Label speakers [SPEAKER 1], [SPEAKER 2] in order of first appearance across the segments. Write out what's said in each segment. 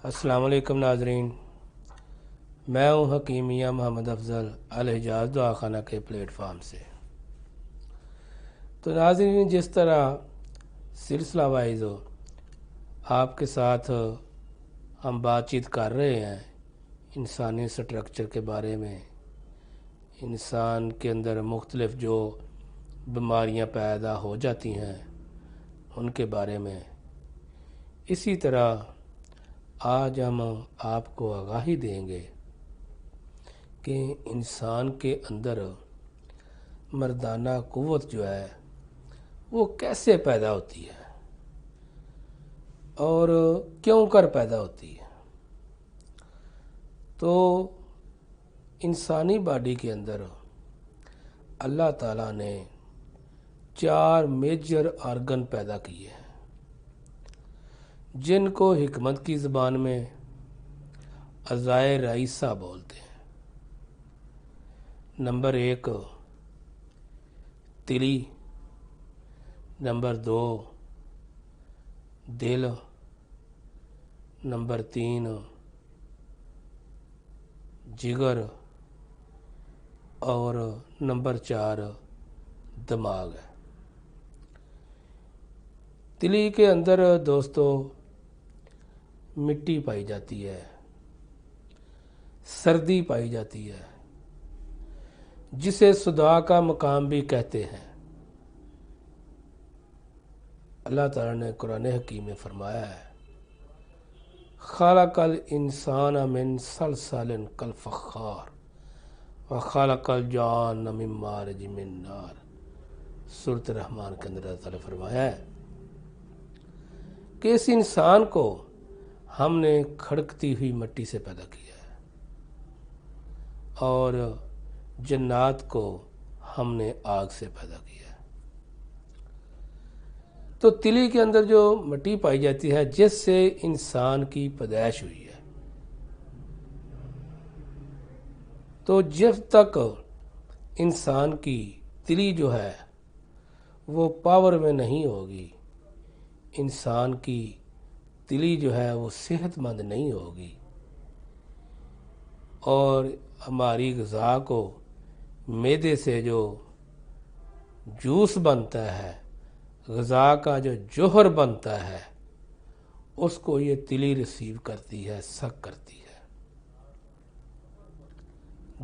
[SPEAKER 1] السلام علیکم ناظرین، میں ہوں حکیم میاں محمد افضل الحجاز دعا خانہ کے پلیٹ فارم سے۔ تو ناظرین، جس طرح سلسلہ وائز آپ کے ساتھ ہم بات چیت کر رہے ہیں انسانی سٹرکچر کے بارے میں، انسان کے اندر مختلف جو بیماریاں پیدا ہو جاتی ہیں ان کے بارے میں، اسی طرح آج ہم آپ کو آگاہی دیں گے کہ انسان کے اندر مردانہ قوت جو ہے وہ کیسے پیدا ہوتی ہے اور کیوں کر پیدا ہوتی ہے۔ تو انسانی باڈی کے اندر اللہ تعالیٰ نے 4 میجر آرگن پیدا کیے ہیں جن کو حکمت کی زبان میں اعضائے رئیسہ بولتے ہیں۔ نمبر 1 تلی، نمبر 2 دل، نمبر 3 جگر اور نمبر 4 دماغ ہے۔ تلی کے اندر دوستو مٹی پائی جاتی ہے، سردی پائی جاتی ہے، جسے صدا کا مقام بھی کہتے ہیں۔ اللہ تعالیٰ نے قرآن حکیم میں فرمایا ہے خلق الانسان من صلصال کالفخار وخلق الجان من مارج من نار۔ سورۃ الرحمن کے اندر اللہ تعالیٰ نے فرمایا ہے کہ اس انسان کو ہم نے کھڑکتی ہوئی مٹی سے پیدا کیا ہے اور جنات کو ہم نے آگ سے پیدا کیا ہے۔ تو تلی کے اندر جو مٹی پائی جاتی ہے جس سے انسان کی پیدائش ہوئی ہے، تو جب تک انسان کی تلی جو ہے وہ پاور میں نہیں ہوگی، انسان کی تلی جو ہے وہ صحت مند نہیں ہوگی اور ہماری غذا کو معدے سے جو جوس بنتا ہے، غذا کا جو جوہر بنتا ہے، اس کو یہ تلی ریسیو کرتی ہے، سک کرتی ہے۔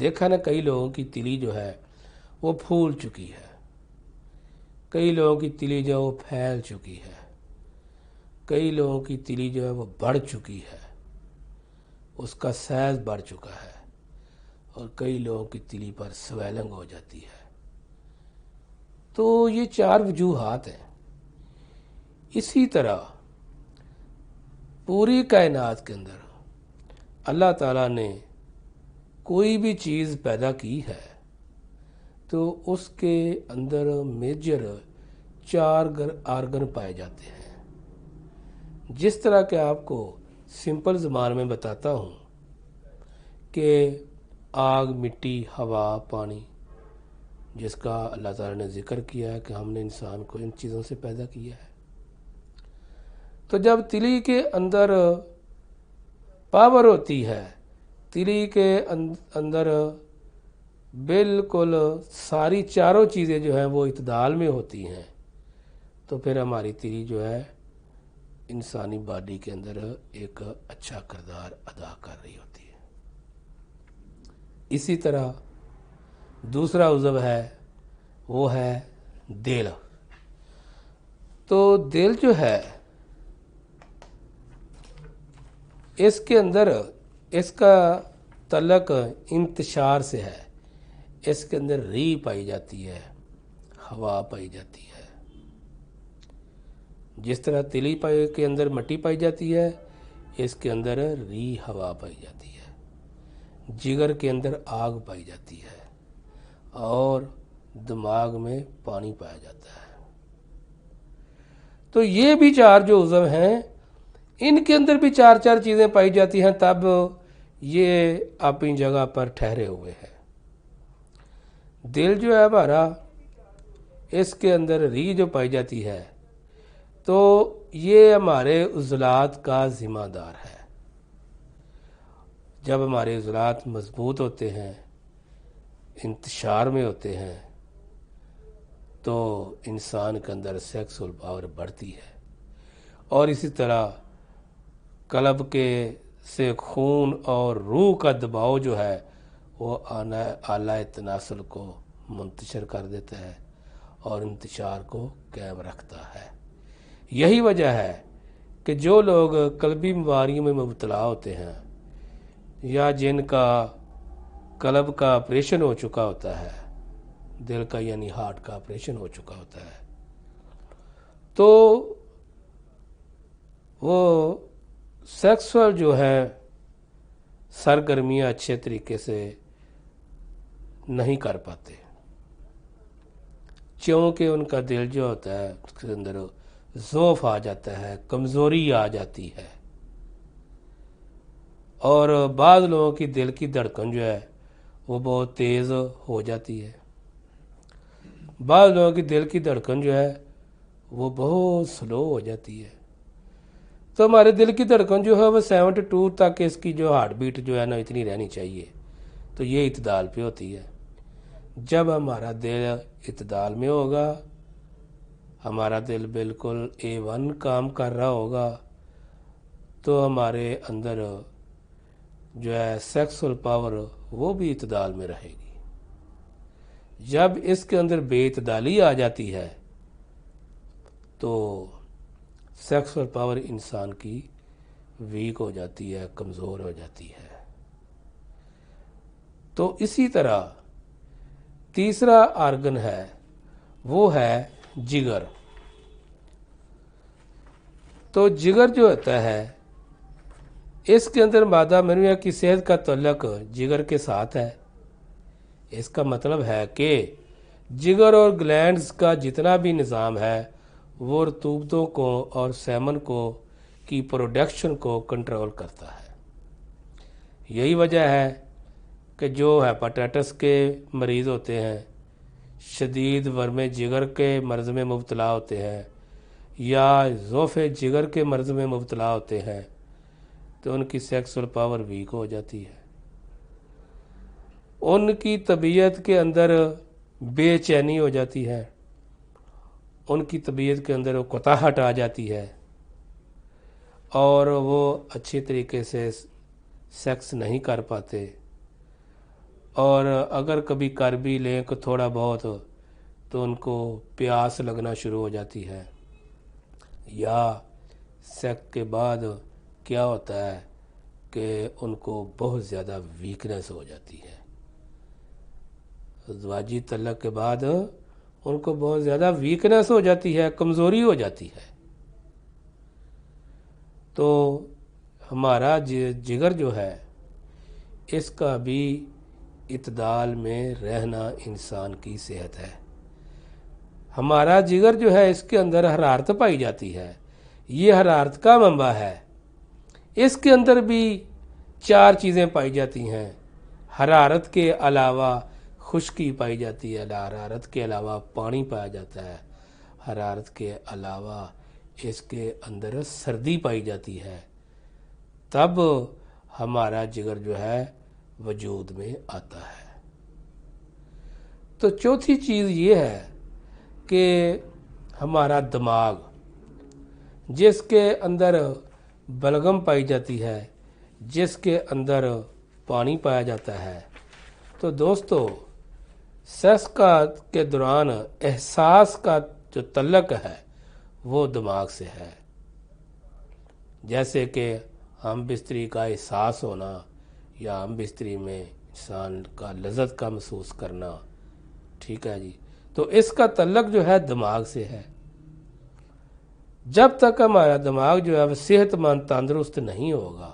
[SPEAKER 1] دیکھا نا، کئی لوگوں کی تلی جو ہے وہ پھول چکی ہے، کئی لوگوں کی تلی جو ہے وہ پھیل چکی ہے، کئی لوگوں کی تلی جو ہے وہ بڑھ چکی ہے، اس کا سائز بڑھ چکا ہے، اور کئی لوگوں کی تلی پر سویلنگ ہو جاتی ہے۔ تو یہ 4 وجوہات ہیں۔ اسی طرح پوری کائنات کے اندر اللہ تعالیٰ نے کوئی بھی چیز پیدا کی ہے تو اس کے اندر میجر 4 آرگن پائے جاتے ہیں۔ جس طرح کہ آپ کو سمپل زبان میں بتاتا ہوں کہ آگ، مٹی، ہوا، پانی، جس کا اللہ تعالیٰ نے ذکر کیا ہے کہ ہم نے انسان کو ان چیزوں سے پیدا کیا ہے۔ تو جب تلی کے اندر پاور ہوتی ہے، تلی کے اندر بالکل ساری 4 چیزیں جو ہیں وہ اعتدال میں ہوتی ہیں، تو پھر ہماری تلی جو ہے انسانی باڈی کے اندر ایک اچھا کردار ادا کر رہی ہوتی ہے۔ اسی طرح دوسرا عضو ہے وہ ہے دل۔ تو دل جو ہے اس کے اندر اس کا تعلق انتشار سے ہے، اس کے اندر ری پائی جاتی ہے، ہوا پائی جاتی ہے۔ جس طرح تلی کے اندر مٹی پائی جاتی ہے، اس کے اندر ری ہوا پائی جاتی ہے، جگر کے اندر آگ پائی جاتی ہے اور دماغ میں پانی پایا جاتا ہے۔ تو یہ بھی 4 جو عضو ہیں ان کے اندر بھی 4 چیزیں پائی جاتی ہیں، تب یہ اپنی جگہ پر ٹھہرے ہوئے ہیں۔ دل جو ہے ہمارا، اس کے اندر ری جو پائی جاتی ہے تو یہ ہمارے عضلات کا ذمہ دار ہے۔ جب ہمارے عضلات مضبوط ہوتے ہیں، انتشار میں ہوتے ہیں، تو انسان کے اندر سیکسول پاور بڑھتی ہے، اور اسی طرح قلب کے سے خون اور روح کا دباؤ جو ہے وہ اعلیٰ تناسل کو منتشر کر دیتا ہے اور انتشار کو قائم رکھتا ہے۔ یہی وجہ ہے کہ جو لوگ قلبی بیماریوں میں مبتلا ہوتے ہیں یا جن کا قلب کا آپریشن ہو چکا ہوتا ہے، دل کا یعنی ہارٹ کا آپریشن ہو چکا ہوتا ہے، تو وہ سیکسول جو ہے سرگرمیاں اچھے طریقے سے نہیں کر پاتے، چونکہ ان کا دل جو ہوتا ہے اس کے اندر ضعف آ جاتا ہے، کمزوری آ جاتی ہے، اور بعض لوگوں کی دل کی دھڑکن جو ہے وہ بہت تیز ہو جاتی ہے، بعض لوگوں کی دل کی دھڑکن جو ہے وہ بہت سلو ہو جاتی ہے۔ تو ہمارے دل کی دھڑکن جو ہے وہ 72 تک اس کی جو ہارٹ بیٹ جو ہے نا اتنی رہنی چاہیے، تو یہ اعتدال پہ ہوتی ہے۔ جب ہمارا دل اعتدال میں ہوگا، ہمارا دل بالکل A1 کام کر رہا ہوگا، تو ہمارے اندر جو ہے سیکسول پاور وہ بھی اعتدال میں رہے گی۔ جب اس کے اندر بے اعتدالی آ جاتی ہے تو سیکسول پاور انسان کی ویک ہو جاتی ہے، کمزور ہو جاتی ہے۔ تو اسی طرح تیسرا آرگن ہے وہ ہے جگر۔ تو جگر جو ہوتا ہے اس کے اندر مادہ منویہ کی صحت کا تعلق جگر کے ساتھ ہے۔ اس کا مطلب ہے کہ جگر اور گلینڈز کا جتنا بھی نظام ہے وہ رطوبتوں کو اور سیمن کو کی پروڈکشن کو کنٹرول کرتا ہے۔ یہی وجہ ہے کہ جو ہیپاٹائٹس کے مریض ہوتے ہیں، شدید ورم جگر کے مرض میں مبتلا ہوتے ہیں یا ضعف جگر کے مرض میں مبتلا ہوتے ہیں، تو ان کی سیکسول پاور ویک ہو جاتی ہے، ان کی طبیعت کے اندر بے چینی ہو جاتی ہے، ان کی طبیعت کے اندر کوتاہٹ آ جاتی ہے، اور وہ اچھی طریقے سے سیکس نہیں کر پاتے، اور اگر کبھی کر بھی لیں کہ تھوڑا بہت تو ان کو پیاس لگنا شروع ہو جاتی ہے، یا سیکس کے بعد کیا ہوتا ہے کہ ان کو بہت زیادہ ویکنس ہو جاتی ہے، ازدواجی تعلق کے بعد ان کو بہت زیادہ ویکنس ہو جاتی ہے، کمزوری ہو جاتی ہے۔ تو ہمارا جگر جو ہے اس کا بھی اعتدال میں رہنا انسان کی صحت ہے۔ ہمارا جگر جو ہے اس کے اندر حرارت پائی جاتی ہے، یہ حرارت کا منبع ہے۔ اس کے اندر بھی 4 چیزیں پائی جاتی ہیں، حرارت کے علاوہ خشکی پائی جاتی ہے، حرارت کے علاوہ پانی پایا جاتا ہے، حرارت کے علاوہ اس کے اندر سردی پائی جاتی ہے، تب ہمارا جگر جو ہے وجود میں آتا ہے۔ تو چوتھی چیز یہ ہے کہ ہمارا دماغ، جس کے اندر بلغم پائی جاتی ہے، جس کے اندر پانی پایا جاتا ہے، تو دوستو سیکس کے دوران احساس کا جو تعلق ہے وہ دماغ سے ہے، جیسے کہ ہم بستری کا احساس ہونا یا ہم بستری میں انسان کا لذت کا محسوس کرنا، ٹھیک ہے جی، تو اس کا تعلق جو ہے دماغ سے ہے۔ جب تک ہمارا دماغ جو ہے وہ صحت مند تندرست نہیں ہوگا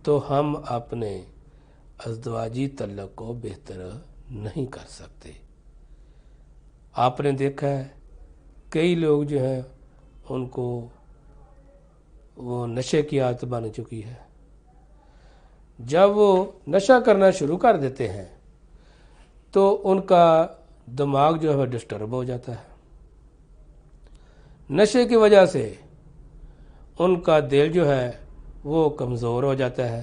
[SPEAKER 1] تو ہم اپنے ازدواجی تعلق کو بہتر نہیں کر سکتے۔ آپ نے دیکھا ہے کئی لوگ جو ہیں ان کو وہ نشے کی عادت بن چکی ہے، جب وہ نشہ کرنا شروع کر دیتے ہیں تو ان کا دماغ جو ہے وہ ڈسٹرب ہو جاتا ہے، نشے کی وجہ سے ان کا دل جو ہے وہ کمزور ہو جاتا ہے،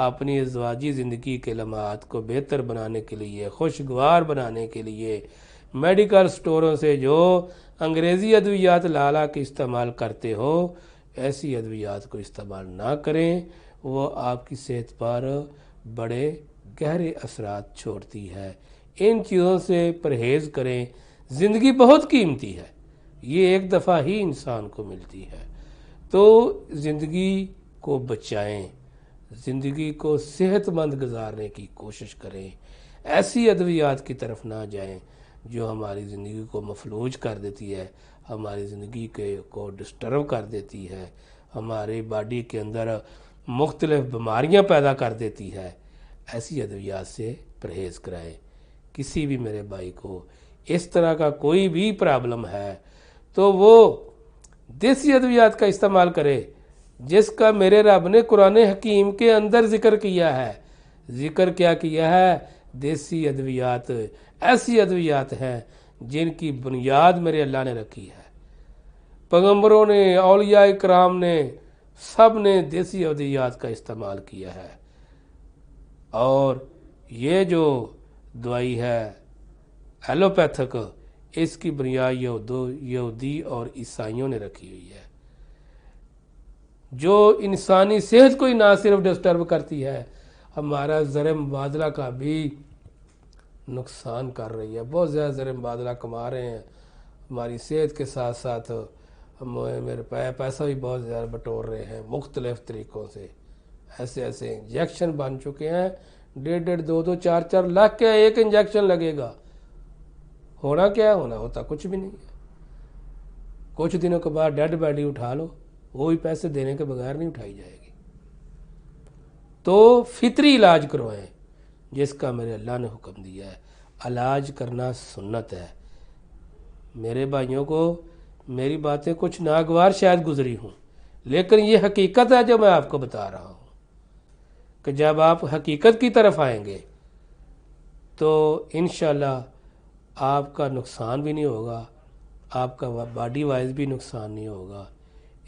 [SPEAKER 1] اپنی ازدواجی زندگی کے لمحات کو بہتر بنانے کے لیے، خوشگوار بنانے کے لیے میڈیکل سٹوروں سے جو انگریزی ادویات لا کے استعمال کرتے ہو، ایسی ادویات کو استعمال نہ کریں، وہ آپ کی صحت پر بڑے گہرے اثرات چھوڑتی ہے۔ ان چیزوں سے پرہیز کریں۔ زندگی بہت قیمتی ہے، یہ ایک دفعہ ہی انسان کو ملتی ہے، تو زندگی کو بچائیں، زندگی کو صحت مند گزارنے کی کوشش کریں۔ ایسی ادویات کی طرف نہ جائیں جو ہماری زندگی کو مفلوج کر دیتی ہے، ہماری زندگی کو ڈسٹرب کر دیتی ہے، ہماری باڈی کے اندر مختلف بیماریاں پیدا کر دیتی ہے۔ ایسی ادویات سے پرہیز کرائیں۔ کسی بھی میرے بھائی کو اس طرح کا کوئی بھی پرابلم ہے تو وہ دیسی ادویات کا استعمال کرے، جس کا میرے رب نے قرآن حکیم کے اندر ذکر کیا ہے۔ ذکر کیا کیا ہے؟ دیسی ادویات ایسی ادویات ہیں جن کی بنیاد میرے اللہ نے رکھی ہے۔ پیغمبروں نے، اولیاء کرام نے، سب نے دیسی ادویات کا استعمال کیا ہے، اور یہ جو دوائی ہے ایلوپیتھک، اس کی بنیاد یہودی اور عیسائیوں نے رکھی ہوئی ہے، جو انسانی صحت کو ہی نہ صرف ڈسٹرب کرتی ہے، ہمارا زر مبادلہ کا بھی نقصان کر رہی ہے۔ بہت زیادہ زر مبادلہ کما رہے ہیں، ہماری صحت کے ساتھ ساتھ میرے پیسہ بھی بہت زیادہ بٹور رہے ہیں مختلف طریقوں سے۔ ایسے ایسے انجیکشن بن چکے ہیں، 1.5 2 4 لاکھ کا ایک انجیکشن لگے گا۔ ہونا کیا ہونا ہوتا کچھ بھی نہیں ہے۔ کچھ دنوں کے بعد ڈیڈ باڈی اٹھا لو، وہ بھی پیسے دینے کے بغیر نہیں اٹھائی جائے گی۔ تو فطری علاج کروائیں جس کا میرے اللہ نے حکم دیا ہے۔ علاج کرنا سنت ہے۔ میرے بھائیوں کو میری باتیں کچھ ناگوار شاید گزری ہوں، لیکن یہ حقیقت ہے جو میں آپ کو بتا رہا ہوں، کہ جب آپ حقیقت کی طرف آئیں گے تو انشاءاللہ آپ کا نقصان بھی نہیں ہوگا، آپ کا باڈی وائز بھی نقصان نہیں ہوگا،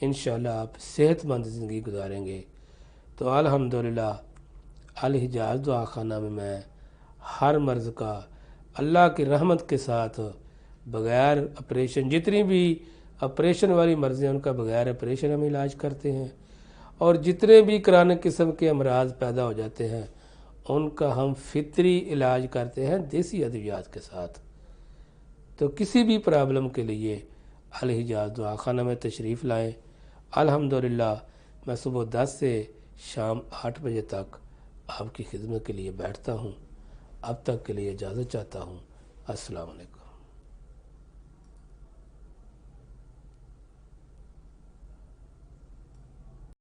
[SPEAKER 1] انشاءاللہ آپ صحت مند زندگی گزاریں گے۔ تو الحمدللہ الحجاز دعا خانہ میں ہر مرض کا اللہ کی رحمت کے ساتھ بغیر آپریشن، جتنی بھی آپریشن والی مرضیں ان کا بغیر آپریشن ہم علاج کرتے ہیں، اور جتنے بھی کرانک قسم کے امراض پیدا ہو جاتے ہیں ان کا ہم فطری علاج کرتے ہیں دیسی ادویات کے ساتھ۔ تو کسی بھی پرابلم کے لیے الحجاز دعا خانہ میں تشریف لائیں۔ الحمدللہ میں صبح 10 سے شام 8 بجے تک آپ کی خدمت کے لیے بیٹھتا ہوں۔ اب تک کے لیے اجازت چاہتا ہوں۔ السلام علیکم۔